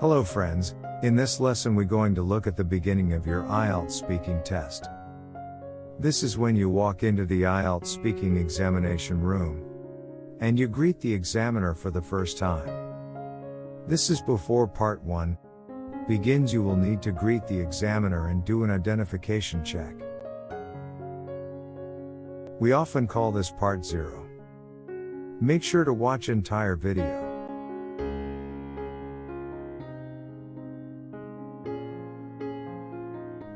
Hello friends, in this lesson we're going to look at the beginning of your Ielts speaking test. This is when you walk into the Ielts speaking examination room, and you greet the examiner for the first time. This is before part 1 begins. You will need to greet the examiner and do an identification check. We often call this part 0. Make sure to watch entire video.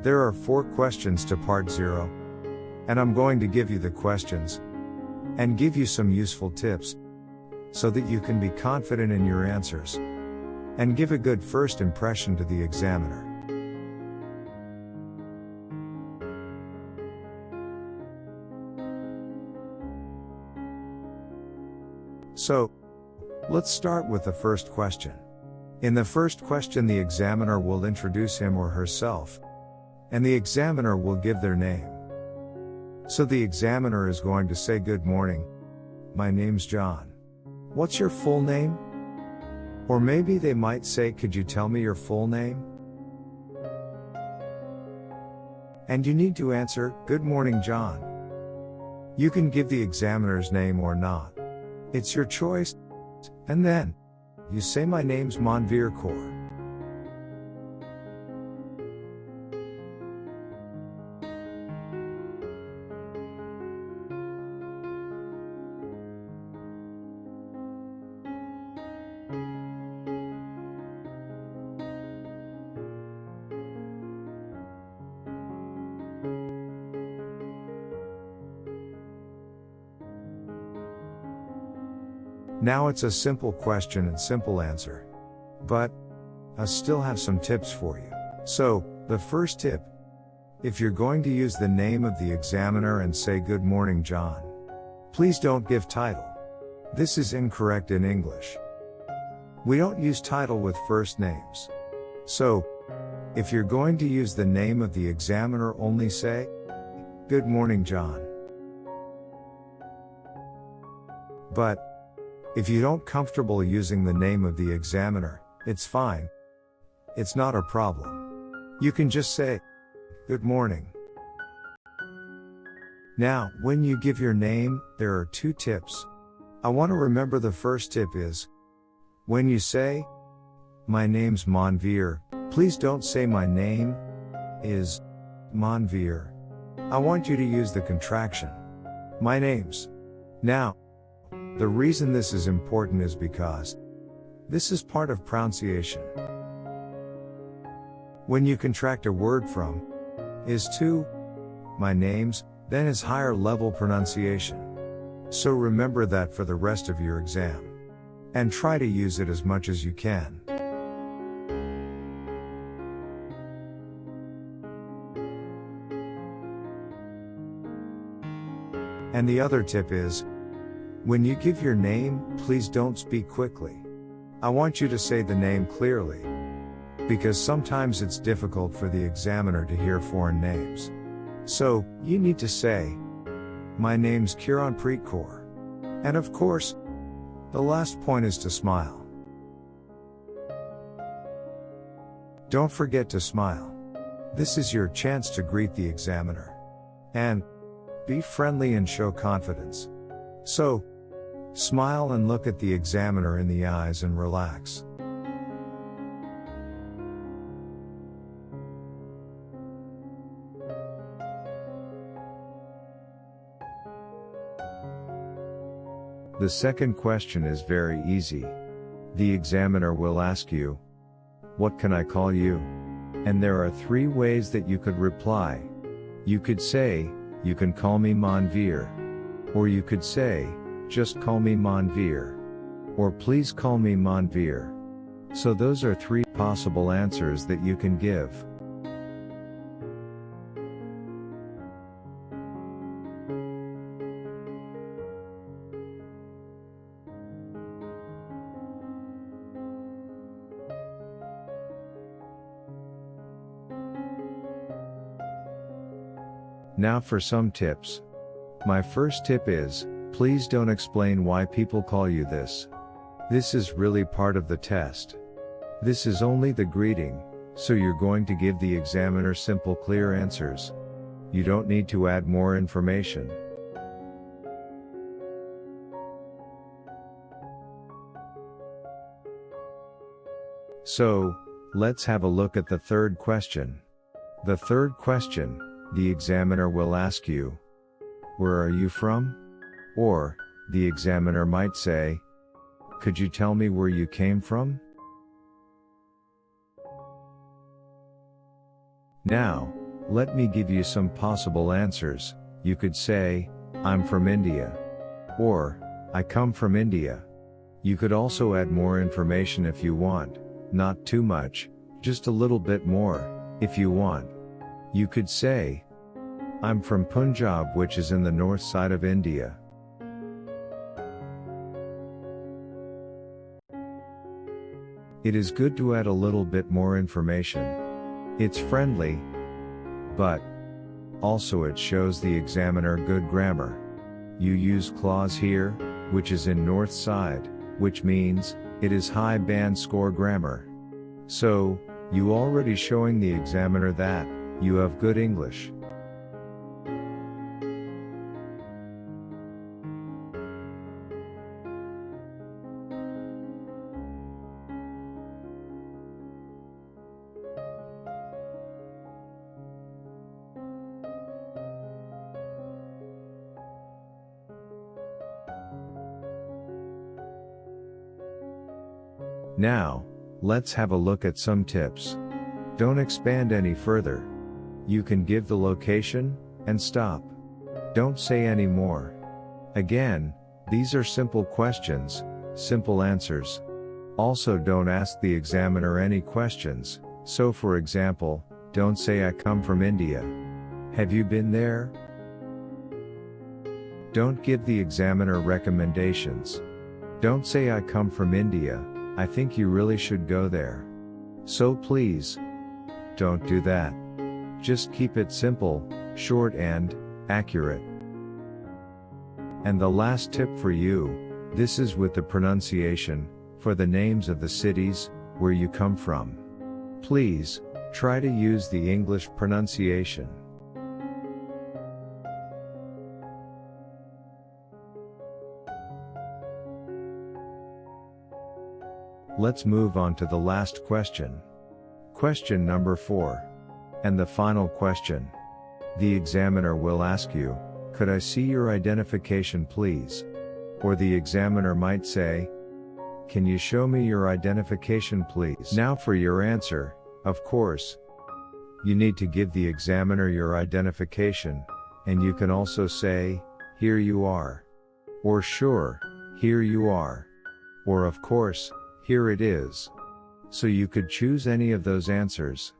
There are 4 questions to part 0, and I'm going to give you the questions and give you some useful tips so that you can be confident in your answers and give a good first impression to the examiner. So, let's start with the first question. In the first question, the examiner will introduce him or herself, and the examiner will give their name. So the examiner is going to say, "Good morning. My name's John. What's your full name?" Or maybe they might say, "Could you tell me your full name?" And you need to answer, "Good morning, John." You can give the examiner's name or not. It's your choice. And then you say, "My name's Manveer Kaur." Now it's a simple question and simple answer. But I still have some tips for you. So, the first tip: if you're going to use the name of the examiner and say, "Good morning, John," please don't give title. This is incorrect in English. We don't use title with first names. So, if you're going to use the name of the examiner, only say, "Good morning, John." But if you don't comfortable using the name of the examiner, it's fine. It's not a problem. You can just say, "Good morning." Now, when you give your name, there are 2 tips. I want to remember the first tip is, when you say, "My name's Manveer," please don't say, "My name is Manveer." I want you to use the contraction, "My name's." Now, the reason this is important is because this is part of pronunciation. When you contract a word from is to "my name's," then is higher level pronunciation. So remember that for the rest of your exam, and try to use it as much as you can. And the other tip is, when you give your name, please don't speak quickly. I want you to say the name clearly, because sometimes it's difficult for the examiner to hear foreign names. So, you need to say, "My name's Kiranpreet Kaur." And of course, the last point is to smile. Don't forget to smile. This is your chance to greet the examiner. And be friendly and show confidence. So, smile and look at the examiner in the eyes and relax. The second question is very easy. The examiner will ask you, "What can I call you?" And there are 3 ways that you could reply. You could say, "You can call me Manveer," or you could say, "Just call me Manveer," or "Please call me Manveer." So those are 3 possible answers that you can give. Now for some tips. My first tip is, please don't explain why people call you this. This is really part of the test. This is only the greeting, so you're going to give the examiner simple clear answers. You don't need to add more information. So, let's have a look at the third question. The third question, the examiner will ask you, "Where are you from?" Or, the examiner might say, "Could you tell me where you came from?" Now, let me give you some possible answers. You could say, "I'm from India." Or, "I come from India." You could also add more information if you want, not too much, just a little bit more, if you want. You could say, "I'm from Punjab, which is in the north side of India." It is good to add a little bit more information. It's friendly, but also it shows the examiner good grammar. You use clause here, which is in north side, which means it is high band score grammar. So, you already showing the examiner that you have good English. Now, let's have a look at some tips. Don't expand any further. You can give the location, and stop. Don't say any more. Again, these are simple questions, simple answers. Also, don't ask the examiner any questions. So for example, don't say "I come from India." Have you been there? Don't give the examiner recommendations. Don't say "I come from India, I think you really should go there." So please, don't do that. Just keep it simple, short and accurate. And the last tip for you, this is with the pronunciation, for the names of the cities, where you come from. Please, try to use the English pronunciation. Let's move on to the last question. Question number 4. And the final question. The examiner will ask you, "Could I see your identification please?" Or the examiner might say, "Can you show me your identification please?" Now for your answer, of course, you need to give the examiner your identification, and you can also say, "Here you are." Or "Sure, here you are." Or of course, "Here it is." So you could choose any of those answers.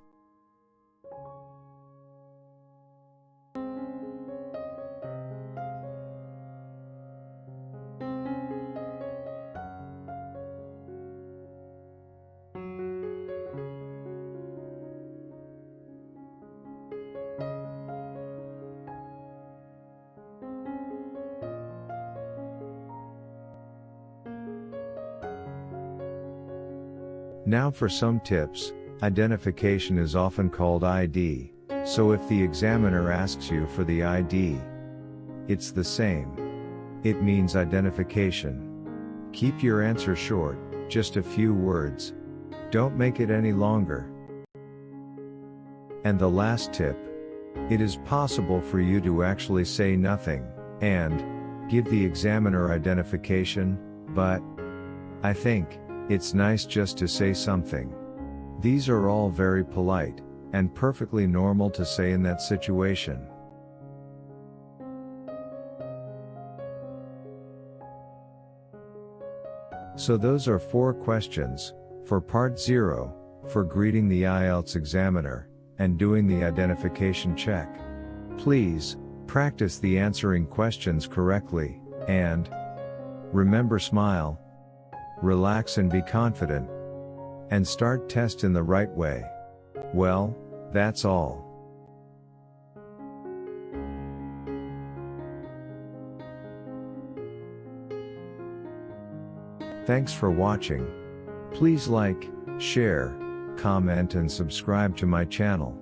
Now for some tips. Identification is often called ID, so if the examiner asks you for the ID, it's the same. It means identification. Keep your answer short, just a few words. Don't make it any longer. And the last tip. It is possible for you to actually say nothing, and give the examiner identification, but I think it's nice just to say something. These are all very polite, and perfectly normal to say in that situation. So those are 4 questions, for part 0, for greeting the Ielts examiner, and doing the identification check. Please, practice the answering questions correctly, and remember, smile, relax and be confident, and start test in the right way. Well, that's all. Thanks for watching. Please like, share, comment and subscribe to my channel.